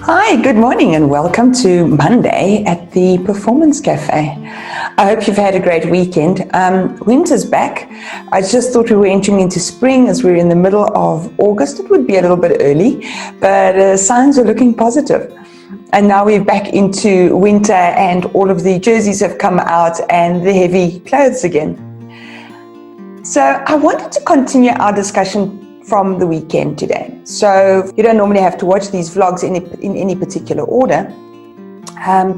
Hi, good morning and welcome to Monday at the Performance Cafe. I hope you've had a great weekend. Winter's back. I just thought we were entering into spring as we're in the middle of August. It would be a little bit early, but signs are looking positive. And now we're back into winter and all of the jerseys have come out and the heavy clothes again. So I wanted to continue our discussion from the weekend today. So you don't normally have to watch these vlogs in any particular order,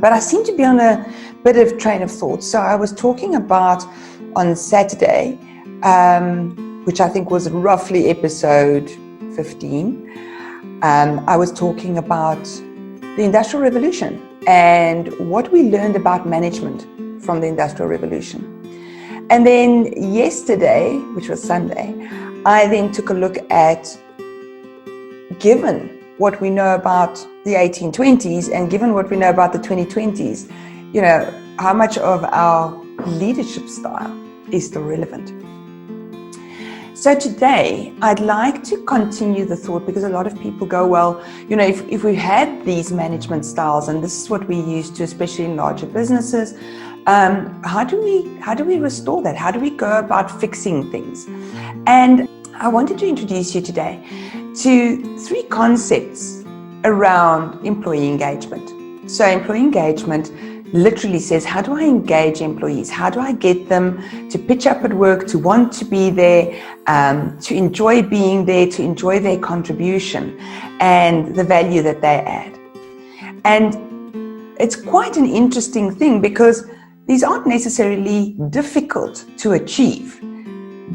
but I seem to be on a bit of train of thought. So I was talking about on Saturday, which I think was roughly episode 15, I was talking about the Industrial Revolution and what we learned about management from the Industrial Revolution. And then yesterday, which was Sunday, I then took a look at, given what we know about the 1820s and given what we know about the 2020s, how much of our leadership style is still relevant. So today, I'd like to continue the thought because a lot of people go, well, if we had these management styles, and this is what we used to, especially in larger businesses, how do we restore that? How do we go about fixing things? And I wanted to introduce you today to 3 concepts around employee engagement. So employee engagement literally says, how do I engage employees? How do I get them to pitch up at work, to want to be there, to enjoy being there, to enjoy their contribution and the value that they add? And it's quite an interesting thing because these aren't necessarily difficult to achieve,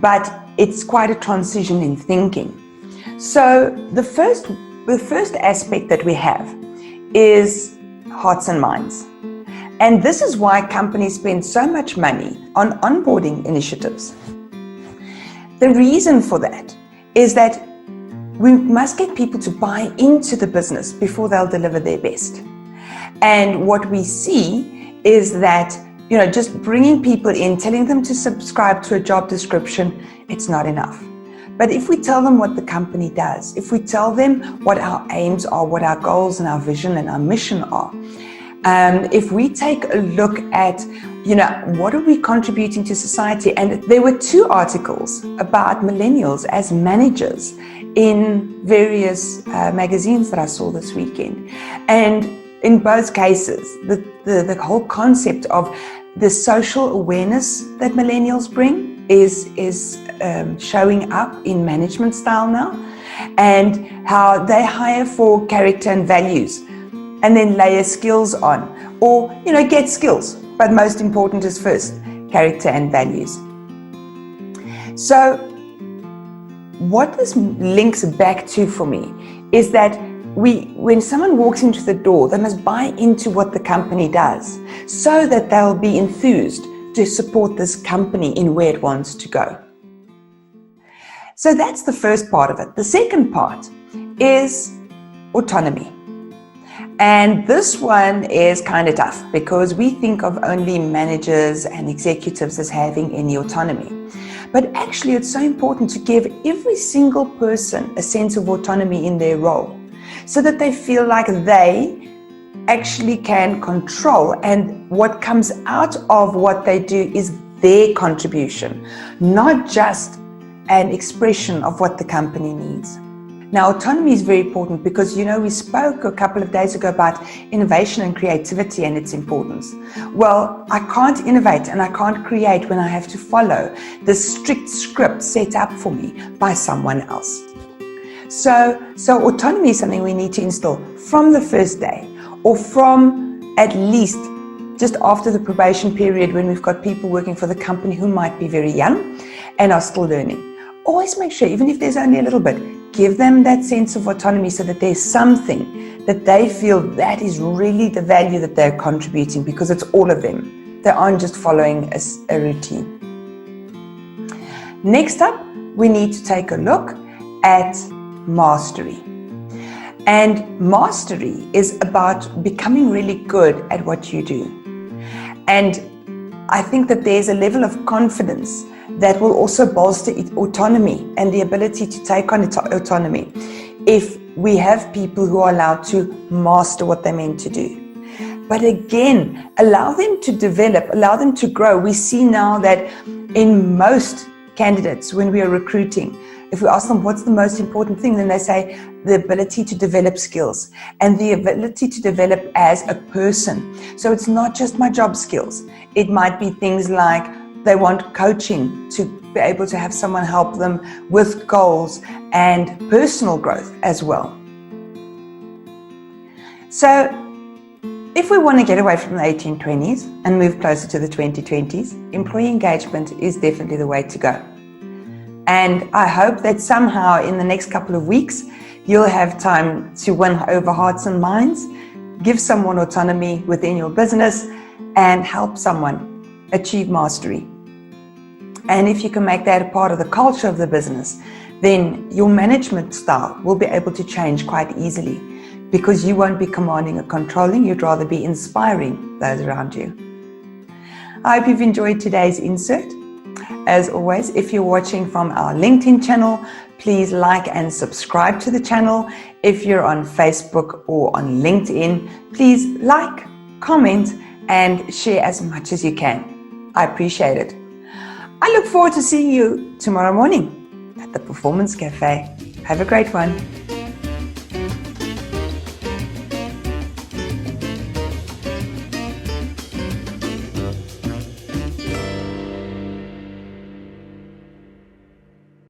but it's quite a transition in thinking. So the first aspect that we have is hearts and minds. And this is why companies spend so much money on onboarding initiatives. The reason for that is that we must get people to buy into the business before they'll deliver their best. And what we see is that just bringing people in, telling them to subscribe to a job description, it's not enough. But if we tell them what the company does, if we tell them what our aims are, what our goals and our vision and our mission are, if we take a look at, what are we contributing to society? And there were 2 articles about millennials as managers in various magazines that I saw this weekend. And in both cases, the whole concept of the social awareness that millennials bring is showing up in management style now, and how they hire for character and values and then layer skills on, or get skills, but most important is first character and values. So what this links back to for me is that when someone walks into the door, they must buy into what the company does so that they'll be enthused to support this company in where it wants to go. So that's the first part of it. The second part is autonomy. And this one is kind of tough because we think of only managers and executives as having any autonomy. But actually, it's so important to give every single person a sense of autonomy in their role, so that they feel like they actually can control, and what comes out of what they do is their contribution, not just an expression of what the company needs. Now, autonomy is very important because, we spoke a couple of days ago about innovation and creativity and its importance. Well, I can't innovate and I can't create when I have to follow the strict script set up for me by someone else. So autonomy is something we need to instill from the first day, or from at least just after the probation period when we've got people working for the company who might be very young and are still learning. Always make sure, even if there's only a little bit, give them that sense of autonomy so that there's something that they feel that is really the value that they're contributing, because it's all of them. They aren't just following a routine. Next up, we need to take a look at mastery. And mastery is about becoming really good at what you do. And I think that there's a level of confidence that will also bolster autonomy and the ability to take on autonomy. If we have people who are allowed to master what they're meant to do. But again, allow them to develop, allow them to grow. We see now that in most candidates, when we are recruiting, if we ask them what's the most important thing, then they say the ability to develop skills and the ability to develop as a person. So it's not just my job skills. It might be things like they want coaching to be able to have someone help them with goals and personal growth as well. So if we want to get away from the 1820s and move closer to the 2020s, employee engagement is definitely the way to go. And I hope that somehow in the next couple of weeks, you'll have time to win over hearts and minds, give someone autonomy within your business, and help someone achieve mastery. And if you can make that a part of the culture of the business, then your management style will be able to change quite easily, because you won't be commanding or controlling, you'd rather be inspiring those around you. I hope you've enjoyed today's insert. As always, if you're watching from our LinkedIn channel, please like and subscribe to the channel. If you're on Facebook or on LinkedIn, please like, comment, and share as much as you can. I appreciate it. I look forward to seeing you tomorrow morning at the Performance Cafe. Have a great one.